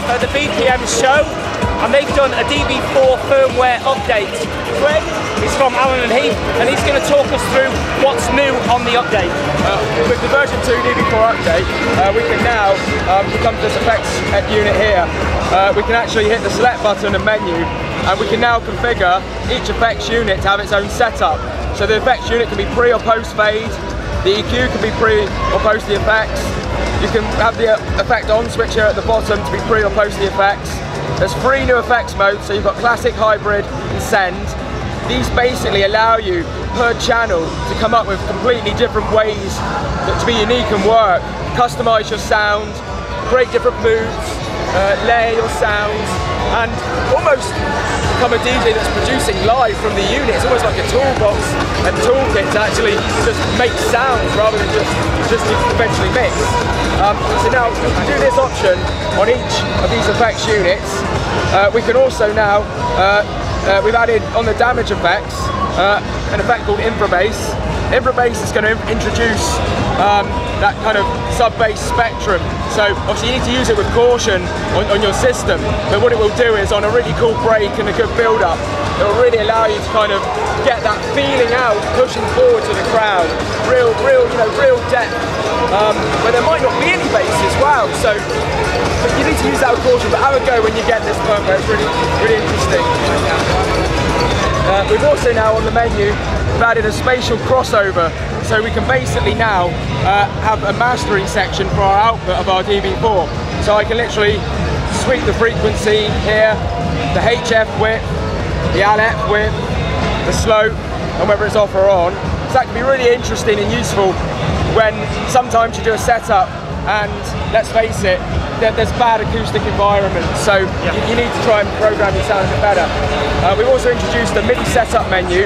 at the BPM show, and they've done a DB4 firmware update. Greg is from Alan and Heath, and he's going to talk us through what's new on the update. With the version 2 DB4 update, we can now come to this effects unit here. We can actually hit the select button and menu, and we can now configure each effects unit to have its own setup. So the effects unit can be pre or post fade, the EQ can be pre or post the effects. You can have the effect on switch here at the bottom to be pre or post the effects. There's 3 new effects modes, so you've got classic, hybrid and send. These basically allow you per channel to come up with completely different ways to be unique and work. Customise your sound, create different moods, layer your sounds, and almost become a DJ that's producing live from the unit. It's almost like a toolbox and toolkit to actually just make sounds rather than just eventually mix. So now we can do this option on each of these effects units. We can also now, we've added on the damage effects an effect called Infrabass. Infrabass is going to introduce that kind of sub-bass spectrum. So obviously you need to use it with caution on your system, but what it will do is on a really cool break and a good build-up, it will really allow you to kind of get that feeling out, pushing forward to the crowd, real depth, where there might not be any bass as well. So but you need to use that with caution, but have a go when you get this firmware. It's really interesting. We've also now on the menu, we've added a spatial crossover, so we can basically now have a mastering section for our output of our DB4. So I can literally sweep the frequency here, the HF width, the LF width, the slope, and whether it's off or on. So that can be really interesting and useful when sometimes you do a setup and let's face it, there's bad acoustic environments, so you need to try and program your sound a bit better. We've also introduced a MIDI setup menu.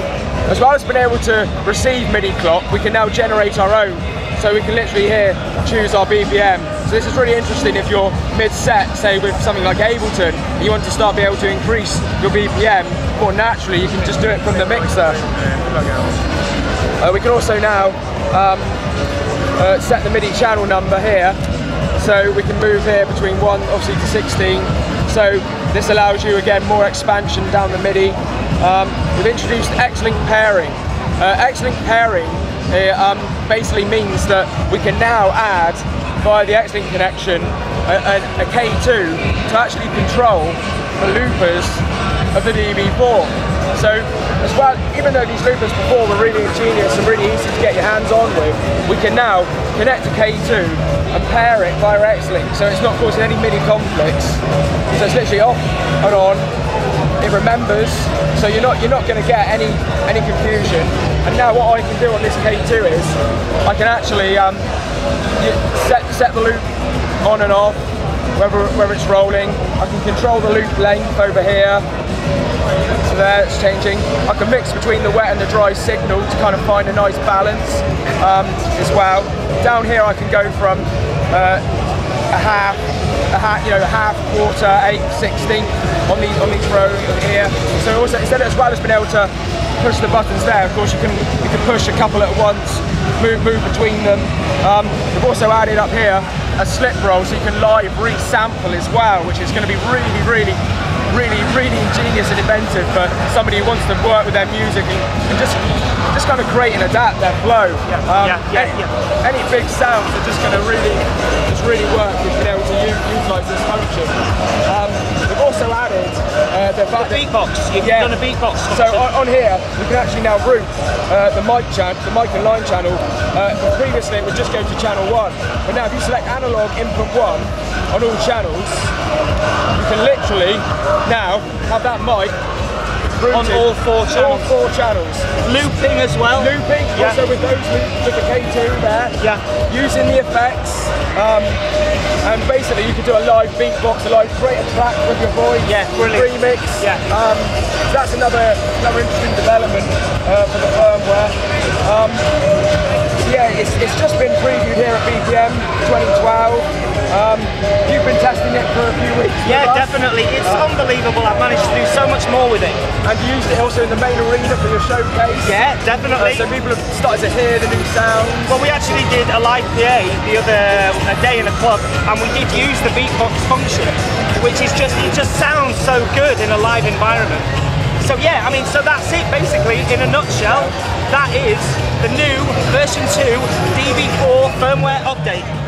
As well as being able to receive MIDI clock, we can now generate our own. So we can literally here choose our BPM. So this is really interesting if you're mid-set, say with something like Ableton, and you want to start being able to increase your BPM more naturally, you can just do it from the mixer. We can also now set the MIDI channel number here, so we can move here between 1 obviously to 16. So this allows you again more expansion down the MIDI. We've introduced X-Link pairing. X-Link pairing basically means that we can now add via the X-Link connection a K2 to actually control the loopers of the DB4. So as well, even though these loopers before were really ingenious and really easy to get your hands on with, we can now connect to K2 and pair it via X-Link, so it's not causing any MIDI conflicts. So it's literally off and on. It remembers, so you're not going to get any confusion. And now what I can do on this K2 is I can actually set the loop on and off, whether it's rolling. I can control the loop length over here. So there, it's changing. I can mix between the wet and the dry signal to kind of find a nice balance as well. Down here I can go from a half, quarter, 1/8, 16 on these rows here. So also instead of, as well as being able to push the buttons there, of course you can push a couple at once, move between them. We've also added up here a slip roll, so you can live re-sample as well, which is going to be really ingenious and inventive for somebody who wants to work with their music and just kind of create and adapt their flow. Any big sounds are just going to really work if you're able to utilise this function. We've also added the beatbox. You've done a beatbox function. So on here we can actually now route the mic and line channel. Previously it would just go to channel 1, but now if you select analog input 1 on all channels, you can literally now have that mic on all 4 channels. All 4 channels. Looping as well. Looping, also with those with the K2 there. Using the effects. And basically you could do a live beatbox, create a track with your voice. Brilliant. Remix. That's another interesting development for the firmware. It's just been previewed here at BPM 2012. You've been testing it for a few weeks? Yeah, definitely. It's unbelievable. I've managed to do so much more with it. And you used it also in the main arena for your showcase? Yeah, definitely. So people have started to hear the new sounds? Well, we actually did a live PA the other day in a club, and we did use the beatbox function, which is just, it just sounds so good in a live environment. So yeah, I mean, so that's it basically in a nutshell. That is the new version 2 DB4 firmware update.